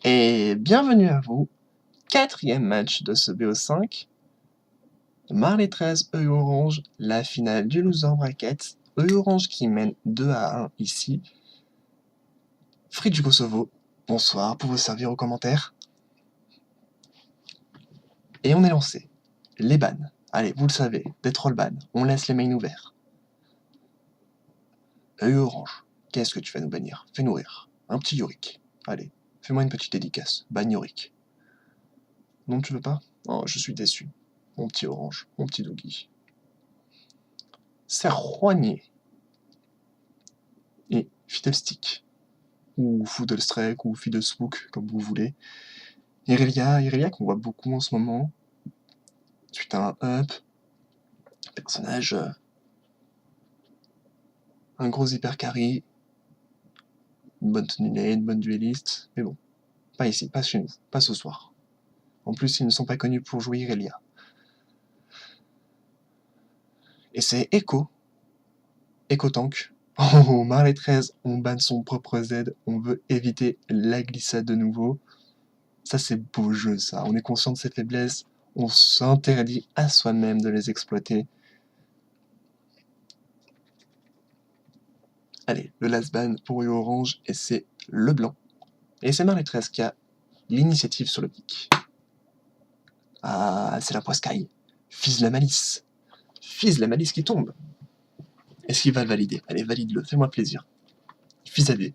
Et bienvenue à vous, quatrième match de ce BO5. Marley 13, EU Orange, la finale du loser bracket. EU Orange qui mène 2-1 ici. Free du Kosovo, bonsoir pour vous servir aux commentaires. Et on est lancé. Les bans. Allez, vous le savez, des troll bans. On laisse les mains ouverts. EU Orange, qu'est-ce que tu vas nous bannir? Fais-nous rire. Un petit Yorick. Allez, fais-moi une petite dédicace. Ban Yorick. Non, tu veux pas? Oh, je suis déçu. Mon petit Orange, mon petit Doogie. Serroigné. Et Fiddlestick. Ou Fiddlestrike, ou Fiddlespook, comme vous voulez. Irelia qu'on voit beaucoup en ce moment. Suite à un up. Personnage. Un gros hyper carry. Une bonne tenue lane, une bonne dueliste. Mais bon. Pas ici, pas chez nous, pas ce soir. En plus, ils ne sont pas connus pour jouer Irelia. Et c'est Echo. Echo Tank. Oh, Marley 13, on banne son propre Z, on veut éviter la glissade de nouveau. Ça, c'est beau jeu, ça. On est conscient de ses faiblesses, on s'interdit à soi-même de les exploiter. Allez, le last ban pour Yo Orange, et c'est le blanc. Et c'est Marley 13 qui a l'initiative sur le pic. Ah, c'est la poiscaille. Fils la malice. Fils la malice qui tombe. Est-ce qu'il va le valider? Allez, valide-le, fais-moi plaisir. Fils AD.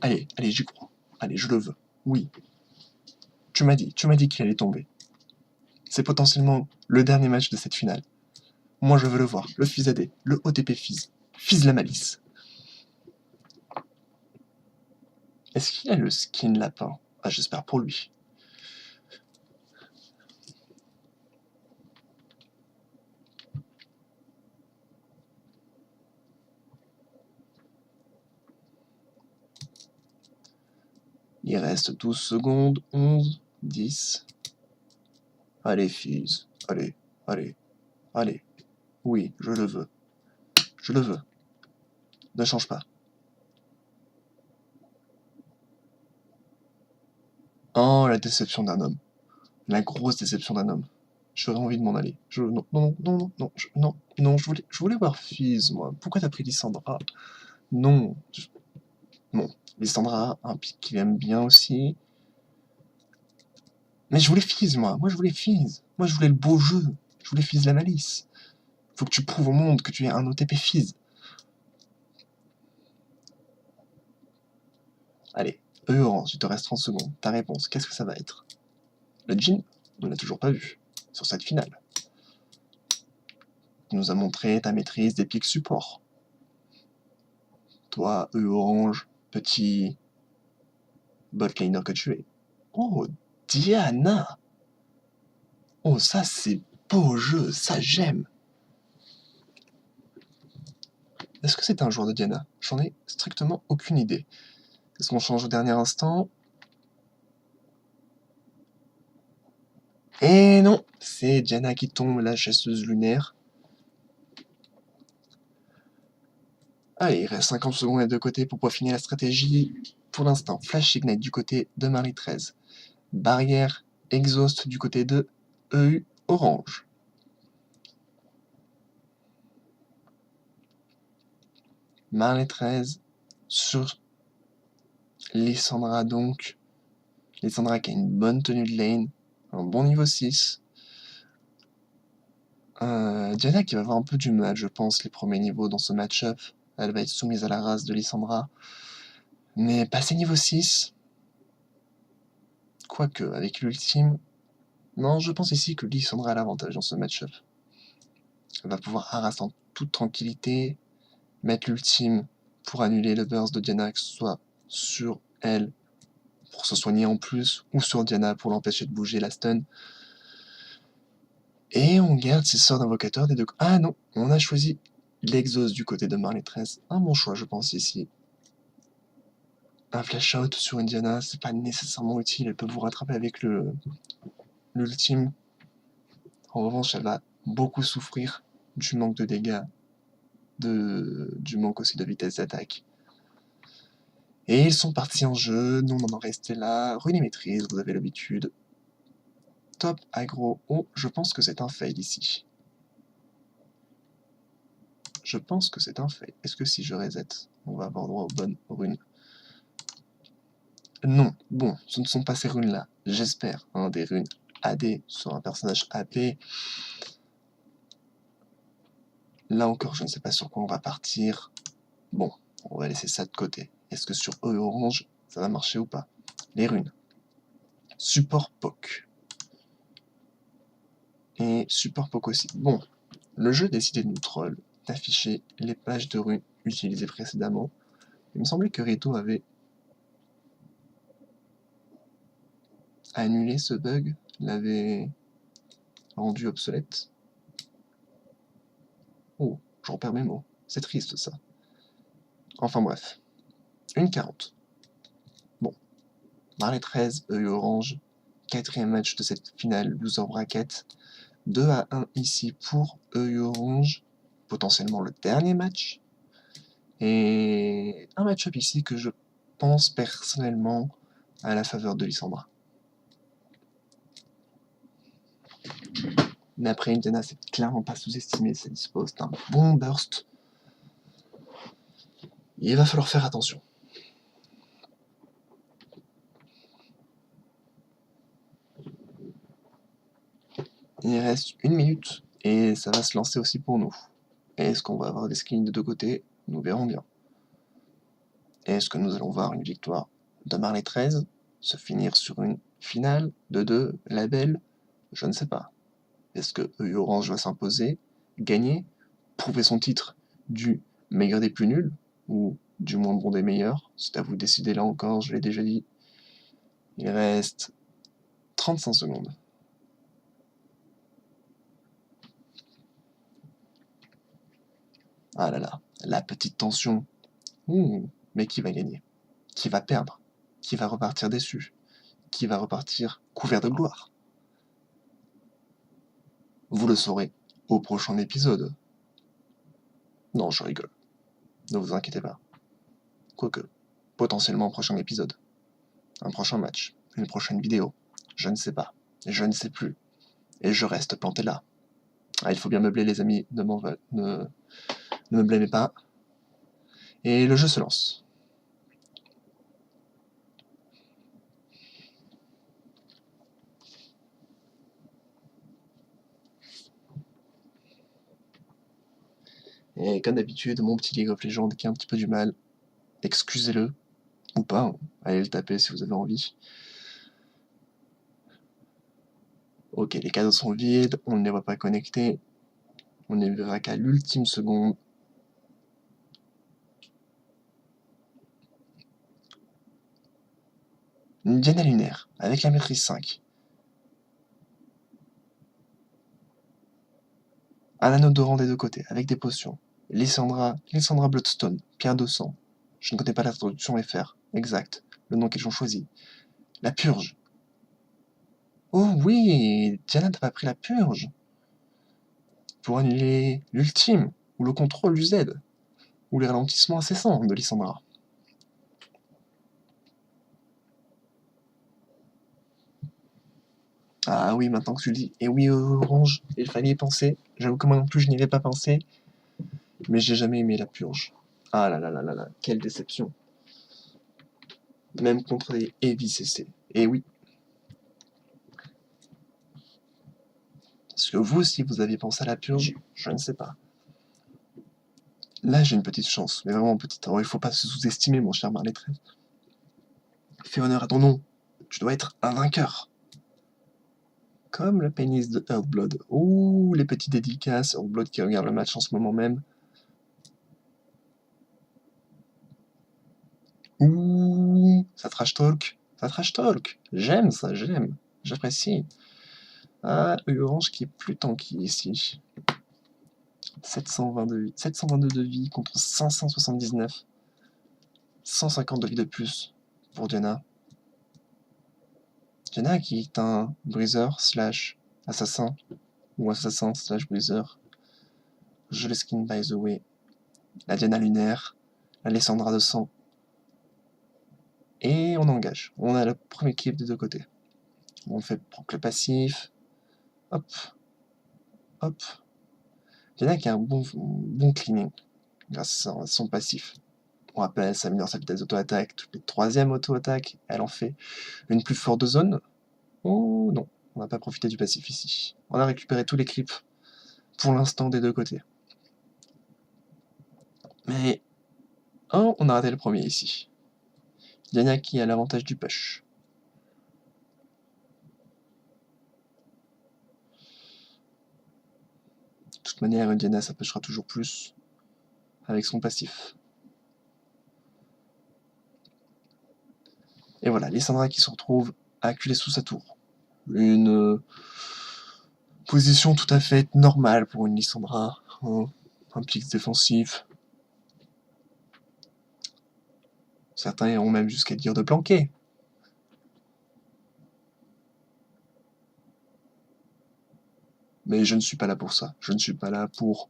Allez, j'y crois. Allez, je le veux. Oui. Tu m'as dit qu'il allait tomber. C'est potentiellement le dernier match de cette finale. Moi, je veux le voir. Le Fils AD, le OTP Fils. Fils la malice. Est-ce qu'il a le skin lapin? Ah, j'espère pour lui. Il reste 12 secondes, 11, 10. Allez, Fizz. Allez. Oui, je le veux. Je le veux. Ne change pas. Oh, la déception d'un homme. La grosse déception d'un homme. J'aurais envie de m'en aller. Non, je voulais voir Fizz, moi. Pourquoi t'as pris Lissandra? Non. Bon, Lissandra, un pic qu'il aime bien aussi. Mais je voulais Fizz, moi. Moi, je voulais Fizz. Moi, je voulais le beau jeu. Je voulais Fizz la malice. Faut que tu prouves au monde que tu es un OTP Fizz. Allez, Orange, il te reste 30 secondes. Ta réponse, qu'est-ce que ça va être? Le Jhin, on l'a toujours pas vu. Sur cette finale. Tu nous as montré ta maîtrise des pics support. Toi, Orange, petit botlaner que tu es. Oh, Diana! Oh, ça c'est beau jeu, ça j'aime! Est-ce que c'est un joueur de Diana? J'en ai strictement aucune idée. Est-ce qu'on change au dernier instant? Et non, c'est Diana qui tombe, la chasseuse lunaire. Allez, il reste 50 secondes de côté pour peaufiner la stratégie. Pour l'instant, Flash Ignite du côté de Marley 13. Barrière Exhaust du côté de EU Orange. Marley 13 sur Lissandra donc. Lissandra qui a une bonne tenue de lane, un bon niveau 6. Diana qui va avoir un peu du mal, je pense, les premiers niveaux dans ce match-up. Elle va être soumise à la race de Lissandra. Mais passer niveau 6, quoique avec l'ultime, non, je pense ici que Lissandra a l'avantage dans ce match-up. Elle va pouvoir harasser en toute tranquillité, mettre l'ultime pour annuler le burst de Diana, que ce soit sur elle pour se soigner en plus, ou sur Diana pour l'empêcher de bouger la stun. Et on garde ses sorts d'invocateur des deux. Ah non, on a choisi l'exhaust du côté de Marley 13. Un bon choix, je pense, ici. Un flash out sur Indiana, c'est pas nécessairement utile, elle peut vous rattraper avec l'ultime. En revanche, elle va beaucoup souffrir du manque de dégâts, du manque aussi de vitesse d'attaque. Et ils sont partis en jeu, nous on en est resté là, rune et maîtrise, vous avez l'habitude. Top aggro, oh, je pense que c'est un fail ici. Je pense que c'est un fail. Est-ce que si je reset, on va avoir droit aux bonnes runes? Non, bon, ce ne sont pas ces runes-là, j'espère, hein, des runes AD sur un personnage AP. Là encore, je ne sais pas sur quoi on va partir. Bon, on va laisser ça de côté. Est-ce que sur E orange, ça va marcher ou pas? Les runes. Support POC. Et support POC aussi. Bon, le jeu a décidé de nous troll, d'afficher les pages de runes utilisées précédemment. Il me semblait que Rito avait annulé ce bug, l'avait rendu obsolète. Oh, j'en perds mes mots. C'est triste ça. Enfin bref. Une 40. Bon. Marley 13, œil orange. Quatrième match de cette finale loser bracket. 2-1 ici pour œil orange. Potentiellement le dernier match. Et un match-up ici que je pense personnellement à la faveur de Lissandra. Mais après, Indiana, c'est clairement pas sous-estimé, ça dispose d'un bon burst. Il va falloir faire attention. Il reste 1 minute et ça va se lancer aussi pour nous. Est-ce qu'on va avoir des skins de deux côtés? Nous verrons bien. Est-ce que nous allons voir une victoire de Marley 13 se finir sur une finale de 2 labels? Je ne sais pas. Est-ce que œil orange va s'imposer, gagner, prouver son titre du meilleur des plus nuls ou du moins bon des meilleurs? C'est à vous de décider là encore, je l'ai déjà dit. Il reste 35 secondes. Ah là là, la petite tension. Mais qui va gagner? Qui va perdre? Qui va repartir déçu? Qui va repartir couvert de gloire? Vous le saurez au prochain épisode. Non, je rigole. Ne vous inquiétez pas. Quoique, potentiellement un prochain épisode. Un prochain match. Une prochaine vidéo. Je ne sais pas. Je ne sais plus. Et je reste planté là. Ah, il faut bien meubler les amis, ne me blâmez pas. Et le jeu se lance. Et comme d'habitude, mon petit League of Legends qui a un petit peu du mal, excusez-le, ou pas, hein. Allez le taper si vous avez envie. Ok, les cadeaux sont vides, on ne les voit pas connectés, on ne les verra qu'à l'ultime seconde. Une Diana lunaire, avec la maîtrise 5. Un anneau dorant des deux côtés, avec des potions. Lysandra Bloodstone, pierre de sang. Je ne connais pas la traduction FR, exact, le nom qu'ils ont choisi. La purge. Oh oui, Diana n'a pas pris la purge. Pour annuler l'ultime, ou le contrôle du Z, ou les ralentissements incessants de Lysandra. Ah oui, maintenant que tu le dis. Et oui, orange, il fallait y penser. J'avoue que moi non plus, je n'y avais pas pensé. Mais j'ai jamais aimé la purge. Ah là là là là là, quelle déception. Même contre les heavy CC. Et oui. Est-ce que vous aussi, vous aviez pensé à la purge? Je ne sais pas. Là, j'ai une petite chance, mais vraiment petite. Alors, il faut pas se sous-estimer, mon cher Marley 13. Fais honneur à ton nom. Tu dois être un vainqueur. Comme le pénis de Earthblood. Ouh, les petits dédicaces. Earthblood qui regarde le match en ce moment même. Ouh, ça trash talk. Ça trash talk. J'aime ça, j'aime. J'apprécie. Ah, orange qui est plus tanky ici. 722 de vie contre 579. 150 de vie de plus pour Diana. Diana qui est un briseur slash assassin. Ou assassin slash briseur. Je le skin by the way. La Diana lunaire. La Lysandra de sang. Et on engage. On a le premier creep des deux côtés. On fait proc le passif. Hop. Hop. Diana qui a un bon cleaning grâce à son passif. On rappelle, elle s'améliore sa vitesse d'auto-attaque. Toutes les troisièmes auto-attaques, elle en fait une plus forte de zone. Oh non, on n'a pas profité du passif ici. On a récupéré tous les creeps pour l'instant des deux côtés. Mais on a raté le premier ici. Diana qui a l'avantage du push. De toute manière, Diana ça pushera toujours plus avec son passif. Et voilà, Lissandra qui se retrouve acculée sous sa tour. Une position tout à fait normale pour une Lissandra. Un pix défensif. Certains iront même jusqu'à dire de planquer. Mais je ne suis pas là pour ça. Je ne suis pas là pour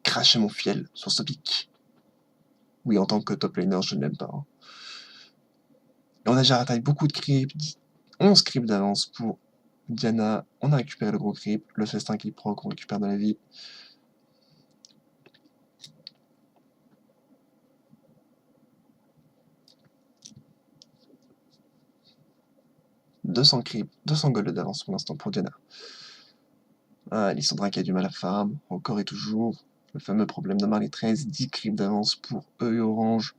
cracher mon fiel sur ce pic. Oui, en tant que top laner, je ne l'aime pas. Et on a déjà raté beaucoup de creeps. 11 creeps d'avance pour Diana. On a récupéré le gros creep. Le festin qui proc, on récupère de la vie. « 200 creeps, 200 gold d'avance pour l'instant pour Diana. Ah, Lissandra qui a du mal à farm, encore et toujours. Le fameux problème de Marley 13, 10 creeps d'avance pour œil orange.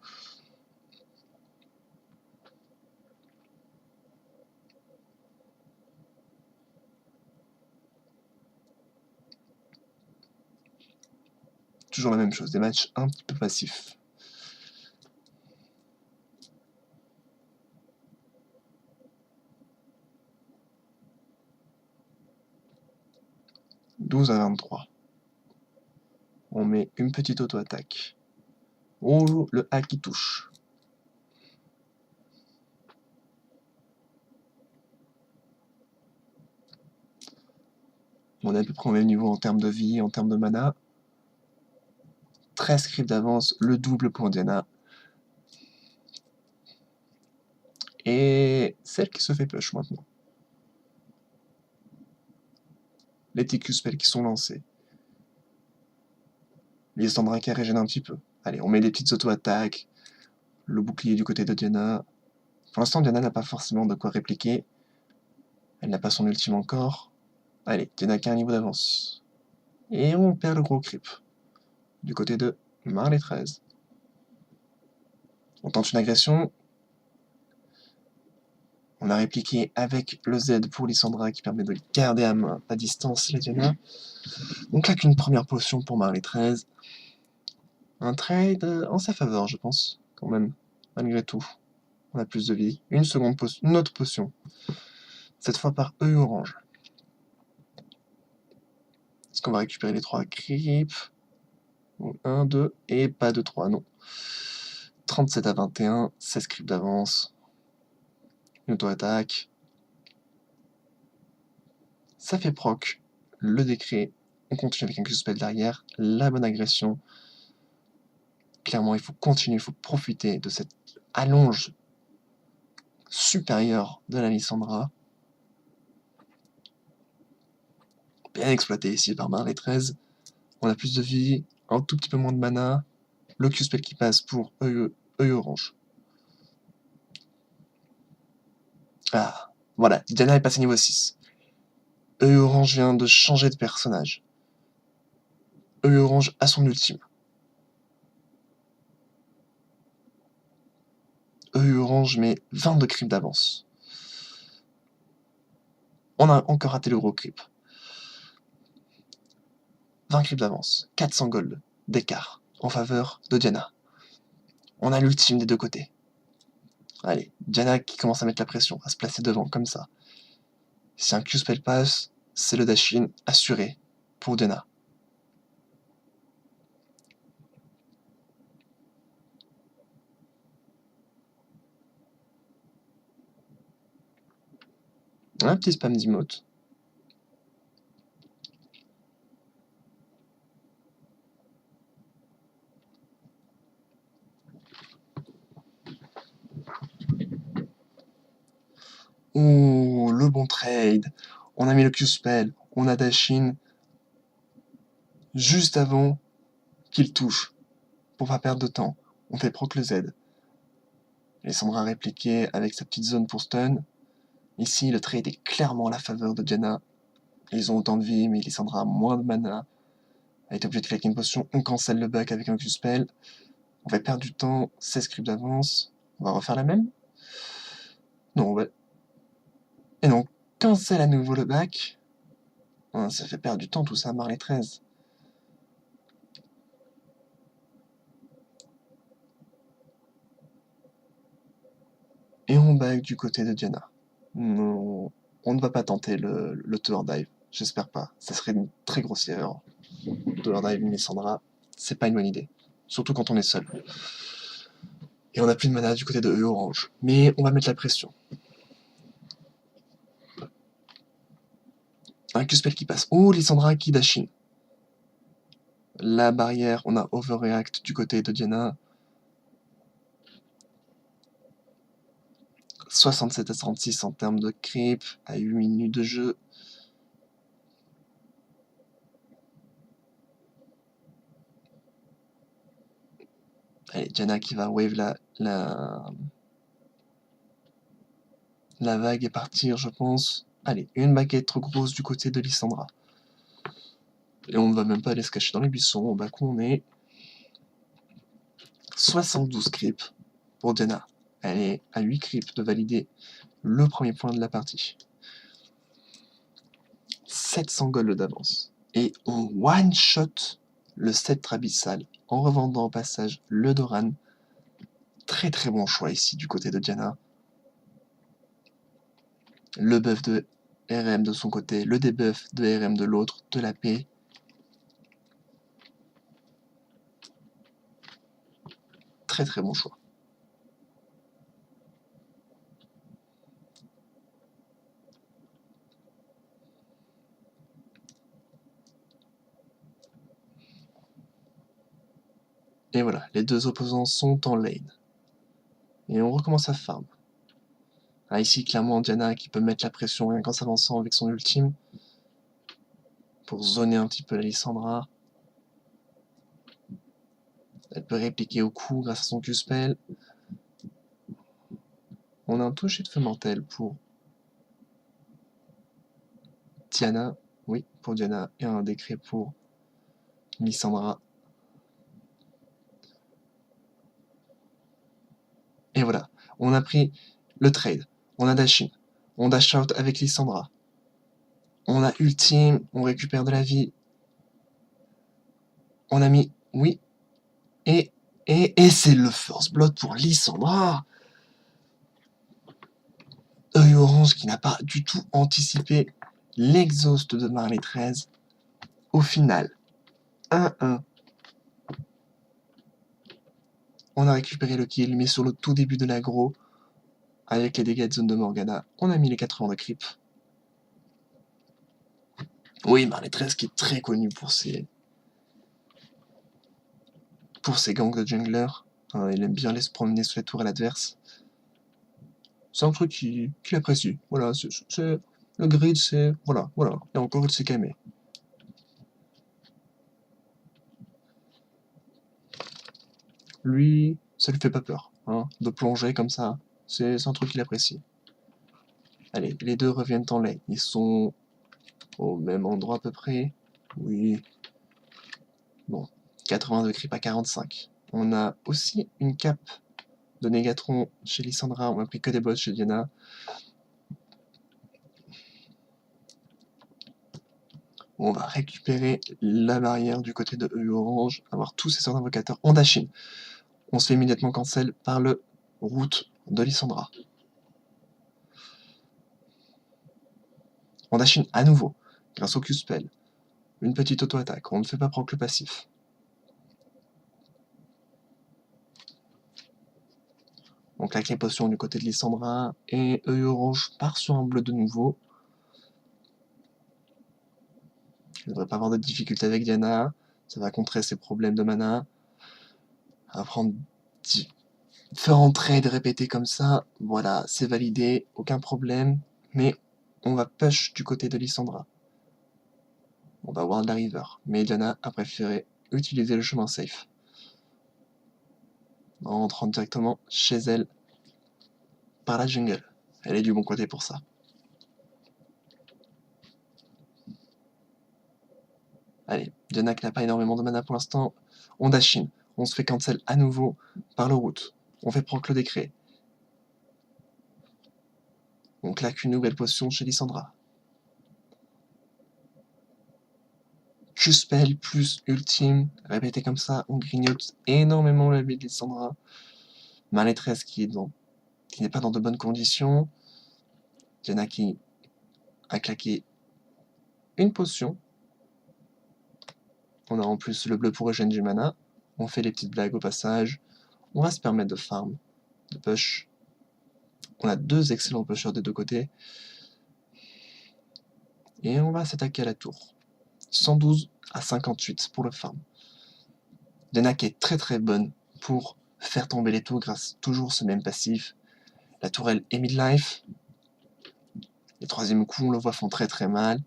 Toujours la même chose, des matchs un petit peu passifs. « 12 à 23. On met une petite auto-attaque. Oh, le hack qui touche. On est à peu près au même niveau en termes de vie, en termes de mana. 13 creeps d'avance, le double pour Diana. Et celle qui se fait push maintenant. Les TQ spells qui sont lancés. Lissandra qui régène un petit peu. Allez, on met des petites auto-attaques. Le bouclier du côté de Diana. Pour l'instant, Diana n'a pas forcément de quoi répliquer. Elle n'a pas son ultime encore. Allez, Diana qui a un niveau d'avance. Et on perd le gros creep. Du côté de Marley 13. On tente une agression. On a répliqué avec le Z pour Lissandra qui permet de garder à distance la Diana. On claque une première potion pour Marley 13. Un trade en sa faveur, je pense, quand même, malgré tout. On a plus de vie. Une autre potion. Cette fois par œil orange. Est-ce qu'on va récupérer les 3 creeps? 1, 2, et pas de 3, non. 37 à 21, 16 creeps d'avance. Une auto-attaque. Ça fait proc. Le décret. On continue avec un Q-spell derrière. La bonne agression. Clairement, il faut continuer, il faut profiter de cette allonge supérieure de la Lissandra. Bien exploité ici par Marley 13. On a plus de vie, un tout petit peu moins de mana. Le Q-spell qui passe pour œil orange. Ah, voilà, Diana est passée niveau 6. Œil orange vient de changer de personnage. Œil orange a son ultime. Œil orange met 22 creeps d'avance. On a encore raté le gros creep. 20 creeps d'avance, 400 gold d'écart en faveur de Diana. On a l'ultime des deux côtés. Allez, Diana qui commence à mettre la pression, à se placer devant comme ça. Si un Q-spell passe, c'est le dash-in assuré pour Diana. Un petit spam d'emote. Oh, le bon trade. On a mis le Q-Spell, on a Dashin juste avant qu'il touche. Pour pas perdre de temps, on fait proc le Z. Lissandra répliqué avec sa petite zone pour stun. Ici, le trade est clairement à la faveur de Janna. Ils ont autant de vie, mais Lissandra a moins de mana. Elle est obligée de claquer une potion. On cancelle le back avec un Q-Spell. On va perdre du temps. 16 scripts d'avance. On va refaire la même. Non, on va... Et non, cancel à nouveau le back. Ah, ça fait perdre du temps tout ça, Marley 13. Et on back du côté de Diana. Non, on ne va pas tenter le tower dive. J'espère pas. Ça serait une très grosse erreur. Tower dive Lissandra, c'est pas une bonne idée. Surtout quand on est seul. Et on a plus de mana du côté de E orange. Mais on va mettre la pression. Un Q-Spell qui passe. Oh, Lissandra qui Dashin. La barrière, on a Overreact du côté de Diana. 67 à 36 en termes de creep, à 8 minutes de jeu. Allez, Diana qui va wave la vague et partir, je pense. Allez, une baguette trop grosse du côté de Lissandra. Et on ne va même pas aller se cacher dans les buissons. Au bac on est 72 creeps pour Diana. Elle est à 8 creeps de valider le premier point de la partie. 700 gold d'avance. Et on one-shot le sceptre abyssal en revendant au passage le Doran. Très très bon choix ici du côté de Diana. Le buff de RM de son côté, le debuff de RM de l'autre, de la paix. Très très bon choix. Et voilà, les deux opposants sont en lane. Et on recommence à farm. Ah, ici, clairement, Diana qui peut mettre la pression rien qu'en s'avançant avec son ultime. Pour zoner un petit peu la Lissandra. Elle peut répliquer au coup grâce à son Q-Spell. On a un toucher de feu mortel pour Diana. Oui, pour Diana. Et un décret pour Lissandra. Et voilà, on a pris le trade. On a Dashin. On dash out avec Lissandra. On a ultime, on récupère de la vie. On a mis, oui. Et c'est le first blood pour Lissandra. Œil orange qui n'a pas du tout anticipé l'exhaust de Marley 13. Au final, 1-1. On a récupéré le kill, mais sur le tout début de l'aggro, avec les dégâts de zone de Morgana, on a mis les 80 de creep. Oui, Marley 13 qui est très connu pour ses gangs de jungler. Il aime bien aller se promener sur les tours à l'adverse. C'est un truc qu'il apprécie. Voilà, le grid, c'est... Voilà. Et encore, il s'est calmé. Lui, ça lui fait pas peur. De plonger comme ça, c'est un truc qu'il apprécie. Allez, les deux reviennent en lane. Ils sont au même endroit à peu près. Oui. Bon, 80 de creep à 45. On a aussi une cape de Négatron chez Lissandra. On a pris que des bots chez Diana. On va récupérer la barrière du côté de E orange, avoir tous ces sorts d'invocateurs en dashin. On se fait immédiatement cancel par le route de Lissandra. On dashin à nouveau, grâce au Q-Spell. Une petite auto-attaque, on ne fait pas proc le passif. On claque les potions du côté de Lissandra, et œil orange part sur un bleu de nouveau. Il ne devrait pas avoir de difficulté avec Diana, ça va contrer ses problèmes de mana. On va prendre faire entrer de répéter comme ça, voilà, c'est validé, aucun problème, mais on va push du côté de Lysandra. On va voir de la river, mais Diana a préféré utiliser le chemin safe. En rentrant directement chez elle par la jungle. Elle est du bon côté pour ça. Allez, Diana qui n'a pas énormément de mana pour l'instant, on dash in. On se fait cancel à nouveau par le route. On fait proc le décret. On claque une nouvelle potion chez Lysandra. Q-spell plus ultime, répété comme ça, on grignote énormément la vie de Lysandra. Malétresse qui n'est pas dans de bonnes conditions. Diana qui a claqué une potion. On a en plus le bleu pour régénérer du mana. On fait les petites blagues au passage. On va se permettre de farm, de push. On a deux excellents pushers des deux côtés. Et on va s'attaquer à la tour. 112 à 58 pour le farm. Diana qui est très très bonne pour faire tomber les tours grâce toujours ce même passif. La tourelle est midlife. Les troisièmes coups, on le voit, font très très mal.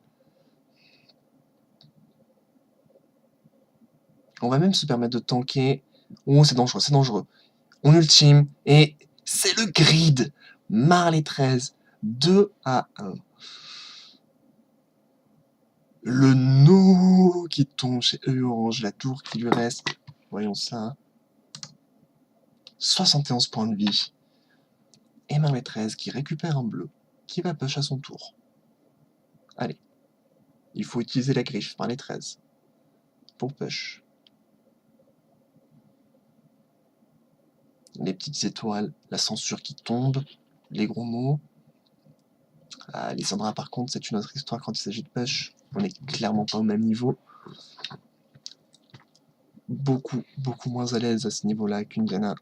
On va même se permettre de tanker. Oh, c'est dangereux, c'est dangereux. On ultime et c'est le grid. Marley 13, 2 à 1. Le no qui tombe chez EU Orange, la tour qui lui reste, voyons ça, 71 points de vie. Et Marley 13 qui récupère un bleu, qui va push à son tour. Allez, il faut utiliser la griffe Marley 13 pour push. Les petites étoiles, la censure qui tombe, les gros mots. Ah, Lysandra par contre, c'est une autre histoire quand il s'agit de push. On n'est clairement pas au même niveau. Beaucoup moins à l'aise à ce niveau-là qu'une Diana.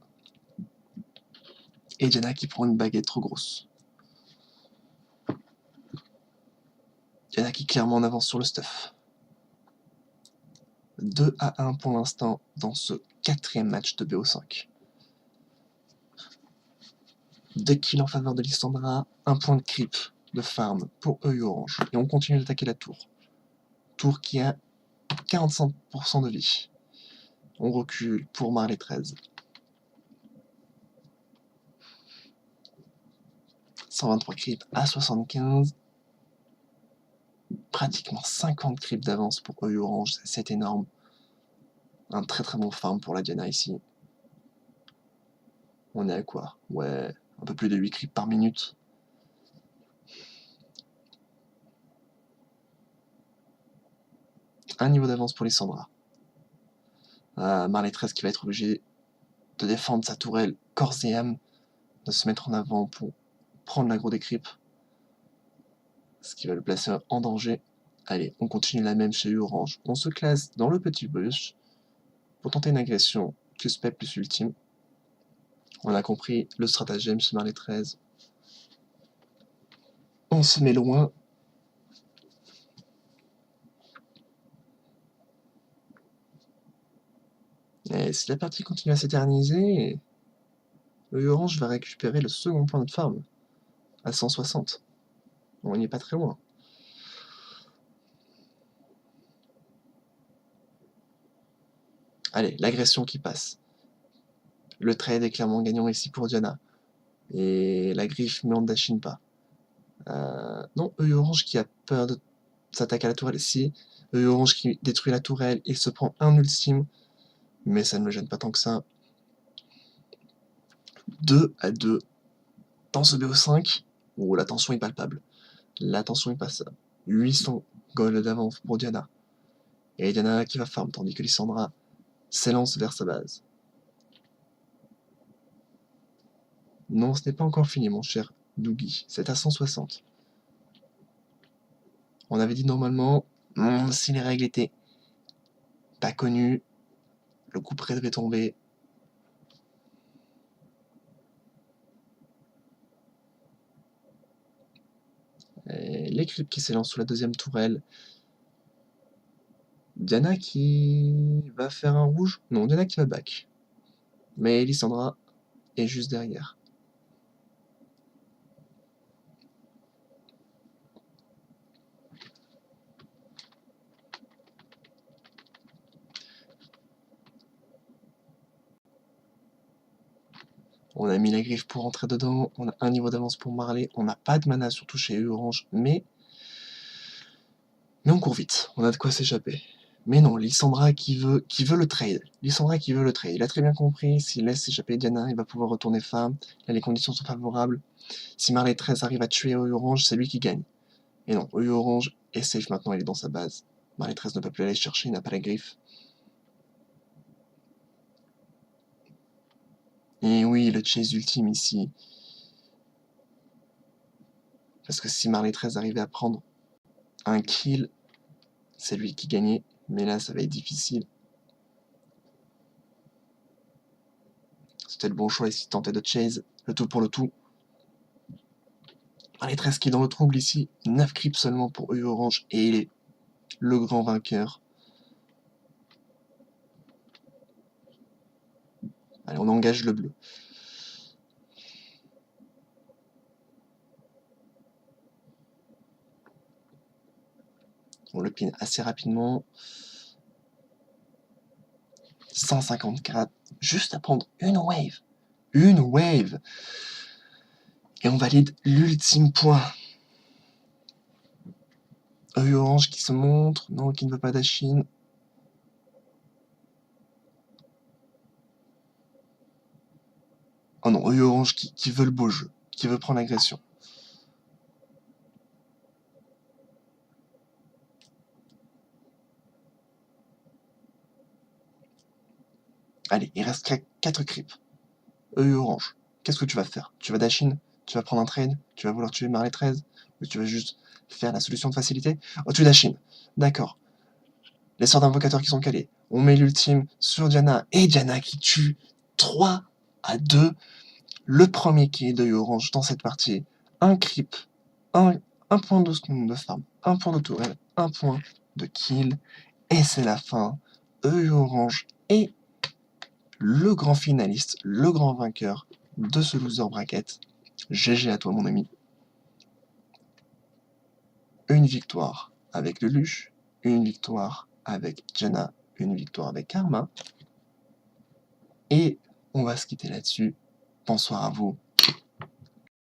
Et Diana qui prend une baguette trop grosse. Diana qui clairement en avance sur le stuff. 2 à 1 pour l'instant dans ce quatrième match de BO5. 2 kills en faveur de Lysandra, 1 point de creep de farm pour EU Orange. Et on continue d'attaquer la tour. Tour qui a 45% de vie. On recule pour Marley 13. 123 creep à 75. Pratiquement 50 creeps d'avance pour EU Orange, c'est énorme. Un très très bon farm pour la Diana ici. On est à quoi? Ouais, un peu plus de 8 creeps par minute. Un niveau d'avance pour Lysandra. Marley 13 qui va être obligé de défendre sa tourelle corps et âme, de se mettre en avant pour prendre l'aggro des creeps. Ce qui va le placer en danger. Allez, on continue la même chez Orange. On se classe dans le petit bush pour tenter une agression Q-spec plus ultime. On a compris le stratagème chez Marley 13. On se met loin. Et si la partie continue à s'éterniser, le Orange va récupérer le second point de farm à 160. On n'y est pas très loin. Allez, l'agression qui passe. Le trade est clairement gagnant ici pour Diana. Et la griffe, mais on ne dashine pas. Non, Orange qui a peur de s'attaquer à la tourelle ici. Orange qui détruit la tourelle, il se prend un ultime. Mais ça ne me gêne pas tant que ça. 2 à 2 dans ce BO5. Oh, la tension est palpable. La tension est pas ça. 800 gold d'avance pour Diana. Et Diana qui va farm, tandis que Lysandra s'élance vers sa base. Non, ce n'est pas encore fini, mon cher Dougie. C'est à 160. On avait dit normalement, si les règles étaient pas connues, le coup près devait tomber. Et les creeps qui s'élancent sous la deuxième tourelle. Diana qui va faire un rouge. Non, Diana qui va back. Mais Lysandra est juste derrière. On a mis la griffe pour rentrer dedans, on a un niveau d'avance pour Marley, on n'a pas de mana surtout chez eux Orange, mais on court vite, on a de quoi s'échapper. Mais non, Lissandra qui veut le trade. Lissandra qui veut le trade. Il a très bien compris, s'il laisse s'échapper Diana, il va pouvoir retourner farm. Là, les conditions sont favorables. Si Marley 13 arrive à tuer OU Orange, c'est lui qui gagne. Et non, OU Orange est safe maintenant, il est dans sa base. Marley 13 ne peut plus aller chercher, il n'a pas la griffe. Et oui, le chase ultime ici. Parce que si Marley 13 arrivait à prendre un kill, c'est lui qui gagnait. Mais là, ça va être difficile. C'était le bon choix ici, tenter de chase, le tout pour le tout. Marley 13 qui est dans le trouble ici, 9 creeps seulement pour OU Orange, et il est le grand vainqueur. Allez, on engage le bleu. On le pin assez rapidement. 154, juste à prendre une wave. Une wave. Et on valide l'ultime point. OU Orange qui se montre, non, qui ne veut pas d'Ashin. Oh non, OU Orange qui veut le beau jeu, qui veut prendre l'agression. Allez, il reste 4 creeps. OU Orange, qu'est-ce que tu vas faire? Tu vas d'Ashin? Tu vas prendre un trade? Tu vas vouloir tuer Marley 13? Ou tu vas juste faire la solution de facilité? Oh, tu es d'Ashin. D'accord. Les sorts d'invocateurs qui sont calés. On met l'ultime sur Diana. Et Diana qui tue 3-2. Le premier kill de Orange dans cette partie. Un creep. Un point de farm. Un point de tourelle. Un point de kill. Et c'est la fin. Orange est le grand finaliste, le grand vainqueur de ce loser bracket. GG à toi mon ami. Une victoire avec Lelouch, une victoire avec Jenna, une victoire avec Karma. Et on va se quitter là-dessus. Bonsoir à vous